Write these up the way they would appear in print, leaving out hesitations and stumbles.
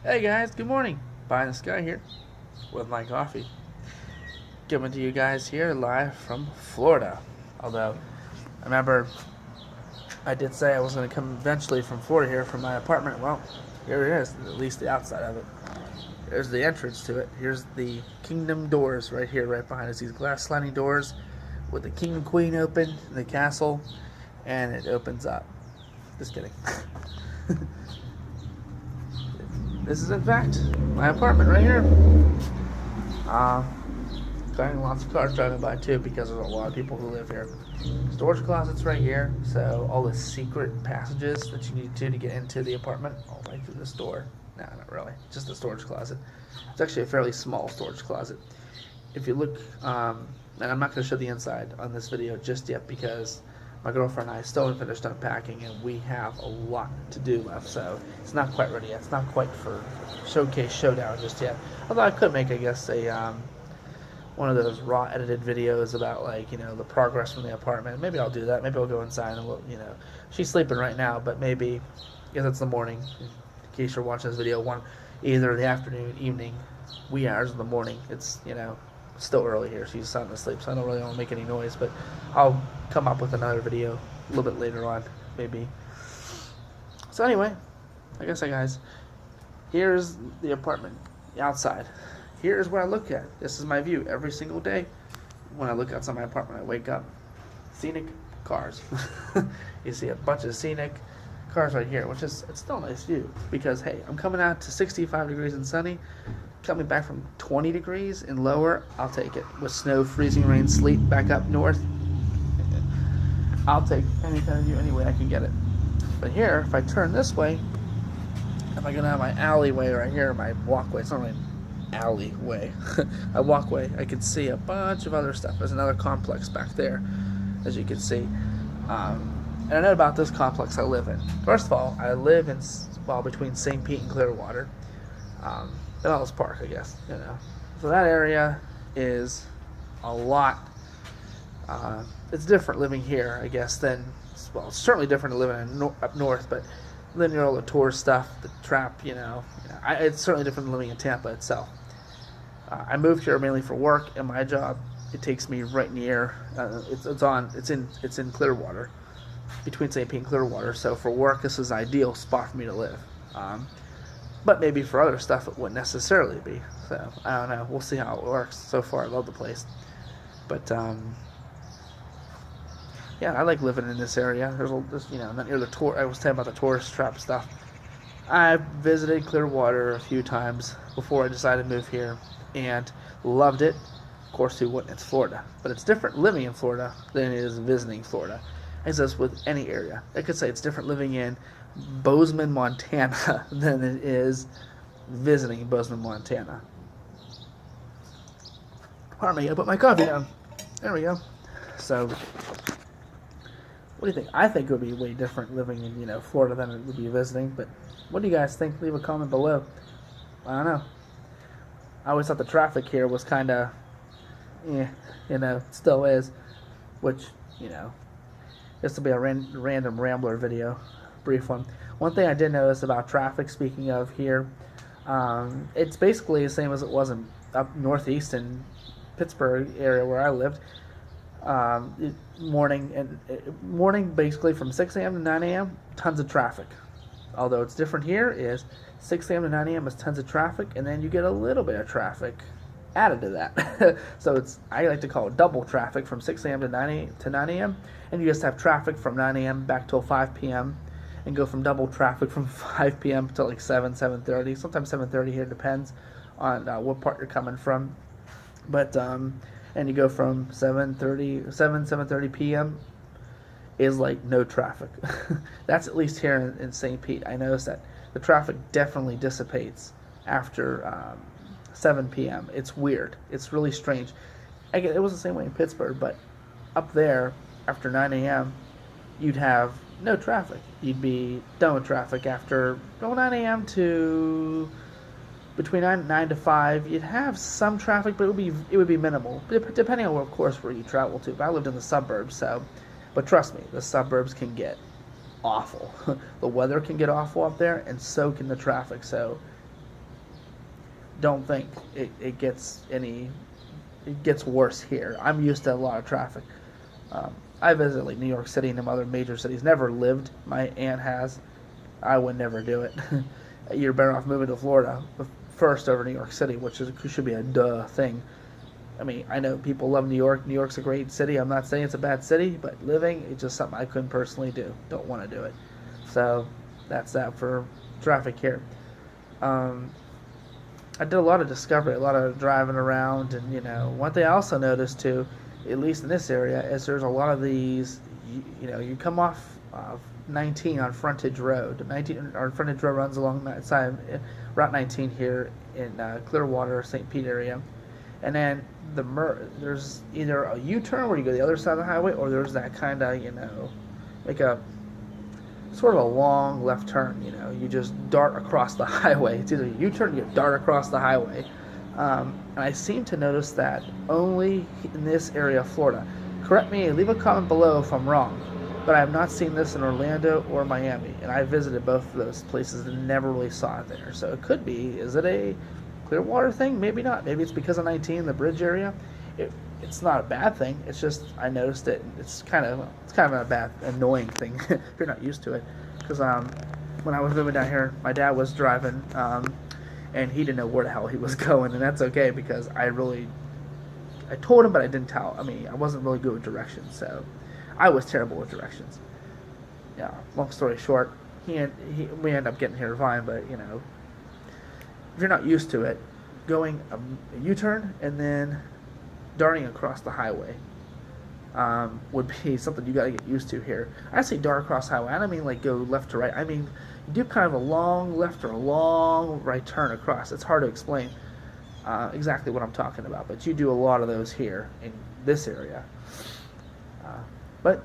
Hey guys, good morning. Pie in the Sky here with my coffee. Coming to you guys here live from Florida. Although, I remember I did say I was going to come eventually from Florida here from my apartment. Well, here it is, at least the outside of it. There's the entrance to it. Here's the kingdom doors right here, right behind us. These glass sliding doors with the king and queen open, the castle, and it opens up. Just kidding. This is, in fact, my apartment right here. Got lots of cars driving by too because there's a lot of people who live here. Storage closets right here, so all the secret passages that you need to get into the apartment, all the way through this door. No, not really, just the storage closet. It's actually a fairly small storage closet. If you look, and I'm not going to show the inside on this video just yet because my girlfriend and I still haven't finished unpacking and we have a lot to do left, so it's not quite ready yet. It's not quite for showcase showdown just yet. Although I could make, I guess, a one of those raw edited videos about, like, you know, the progress from the apartment. Maybe I'll do that. Maybe I'll go inside and we'll, you know, she's sleeping right now, but maybe, because it's the morning, in case you're watching this video, either the afternoon, evening, wee hours of the morning. It's, you know, still early here. She's sound asleep, so I don't really want to make any noise, but I'll come up with another video a little bit later on, maybe. So anyway, like I said, guys, here's the apartment outside. Here's what I look at. This is my view every single day. When I look outside my apartment, I wake up. Scenic cars. You see a bunch of scenic cars right here, which is, it's still a nice view because, hey, I'm coming out to 65 degrees and sunny. Coming back from 20 degrees and lower, I'll take it. With snow, freezing rain, sleet back up north, I'll take any kind of view any way I can get it. But here, if I turn this way, if I go down my alleyway right here, my walkway, it's not really alleyway, a walkway, I can see a bunch of other stuff. There's another complex back there, as you can see. And I know about this complex I live in. First of all, I live in, well, between St. Pete and Clearwater. Bellows Park, I guess, you know. So that area is a lot, it's different living here, I guess, than, well, it's certainly different than living up north, but living near all the tourist stuff, the trap, you know, it's certainly different than living in Tampa itself. I moved here mainly for work, and my job, it takes me right near, it's in Clearwater, between St. Pete and Clearwater, so for work, this is an ideal spot for me to live. But maybe for other stuff it wouldn't necessarily be. So, I don't know. We'll see how it works. So far, I love the place. But, yeah, I like living in this area. There's, you know, not near the tour. I was telling about the tourist trap stuff. I've visited Clearwater a few times before I decided to move here and loved it. Of course, who wouldn't? It's Florida. But it's different living in Florida than it is visiting Florida. As is with any area. I could say it's different living in Bozeman, Montana than it is visiting Bozeman, Montana. Pardon me, I put my coffee down. There we go. So, what do you think? I think it would be way different living in, you know, Florida than it would be visiting, but what do you guys think? Leave a comment below. I don't know. I always thought the traffic here was kind of, you know, still is, which, you know, this will be a random rambler video, brief one. One thing I did notice about traffic, speaking of here, it's basically the same as it was in up northeast in Pittsburgh area where I lived. Morning basically from 6 a.m. to 9 a.m., tons of traffic. Although it's different here is 6 a.m. to 9 a.m. is tons of traffic, and then you get a little bit of traffic added to that. So it's, I like to call it double traffic from 6 a.m. to 9 a.m. And you just have traffic from 9 a.m. back till 5 p.m. and go from double traffic from 5 p.m. to like 7:30. Sometimes 7:30 here, depends on what part you're coming from. But and you go from 7:30 p.m. is like no traffic. That's at least here in St. Pete. I noticed that the traffic definitely dissipates after 7 p.m. It's weird. It's really strange. Again, it was the same way in Pittsburgh, but up there, after 9 a.m., you'd have no traffic. You'd be done with traffic after 9 a.m. to between 9 to 5. You'd have some traffic, but it would be minimal, depending on, of course, where you travel to. But I lived in the suburbs, so. But trust me, the suburbs can get awful. The weather can get awful up there, and so can the traffic. So don't think it gets worse here. I'm used to a lot of traffic. I visited like New York City and some other major cities. Never lived. My aunt has. I would never do it. You're better off moving to Florida first over New York City, which should be a duh thing. I mean, I know people love New York. New York's a great city. I'm not saying it's a bad city, but living, it's just something I couldn't personally do. Don't want to do it. So that's that for traffic here. I did a lot of discovery, a lot of driving around, and one thing I also noticed too, at least in this area, is there's a lot of these. You come off 19 on Frontage Road. Frontage Road runs along that side, Route 19 here in Clearwater, St. Pete area, and then there's either a U-turn where you go the other side of the highway, or there's that kind of like a sort of a long left turn. You just dart across the highway. It's either a U-turn, you dart across the highway. And I seem to notice that only in this area of Florida. Correct me, leave a comment below if I'm wrong, but I have not seen this in Orlando or Miami, and I visited both of those places and never really saw it there. So it could be, is it a Clearwater thing? Maybe not. Maybe it's because of 19, the bridge area. It's not a bad thing. It's just I noticed it. It's kind of a bad, annoying thing if you're not used to it. Because when I was moving down here, my dad was driving, and he didn't know where the hell he was going, and that's okay because I told him, but I didn't tell. I mean, I wasn't really good with directions, so I was terrible with directions. Yeah. Long story short, we ended up getting here fine, but if you're not used to it, going a U-turn and then darting across the highway would be something you got to get used to here. I say dart across the highway. I don't mean like go left to right. I mean you do kind of a long left or a long right turn across. It's hard to explain exactly what I'm talking about, but you do a lot of those here in this area. But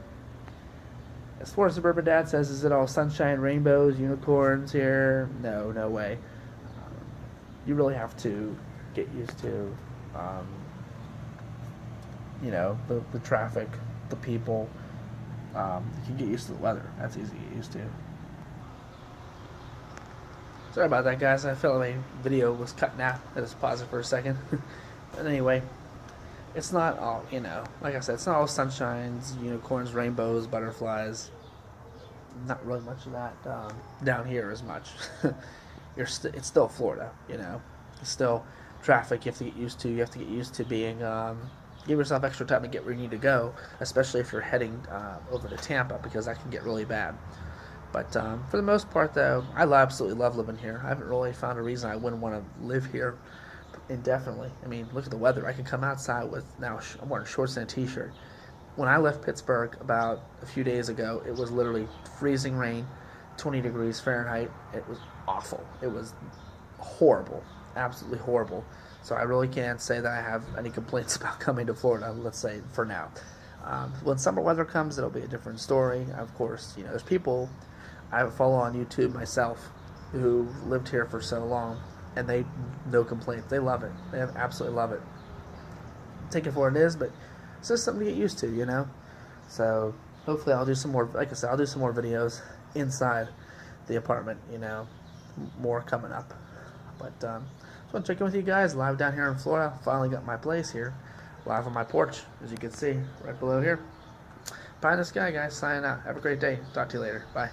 as far as Suburban Dad says, is it all sunshine, rainbows, unicorns here? No, no way. You really have to get used to, the traffic, the people. You can get used to the weather. That's easy to get used to. Sorry about that, guys. I felt like my video was cutting out. I just paused it for a second. But anyway, it's not all, like I said, it's not all sunshines, unicorns, rainbows, butterflies. Not really much of that down here as much. It's still Florida, It's still traffic you have to get used to. You have to get used to being, give yourself extra time to get where you need to go, especially if you're heading over to Tampa, because that can get really bad. But for the most part, though, I absolutely love living here. I haven't really found a reason I wouldn't want to live here indefinitely. I mean, look at the weather. I can come outside with, now I'm wearing shorts and a t-shirt. When I left Pittsburgh about a few days ago, it was literally freezing rain, 20 degrees Fahrenheit. It was awful. It was horrible, absolutely horrible. So I really can't say that I have any complaints about coming to Florida, let's say, for now. When summer weather comes, it'll be a different story. Of course, there's people I follow on YouTube myself who lived here for so long, and they no complaints. They love it. They absolutely love it. Take it for what it is, but it's just something to get used to, So hopefully I'll do some more. Like I said, I'll do some more videos inside the apartment. More coming up. But just want to check in with you guys live down here in Florida. Finally got my place here, live on my porch, as you can see right below here. Pie in the sky, guys. Signing out. Have a great day. Talk to you later. Bye.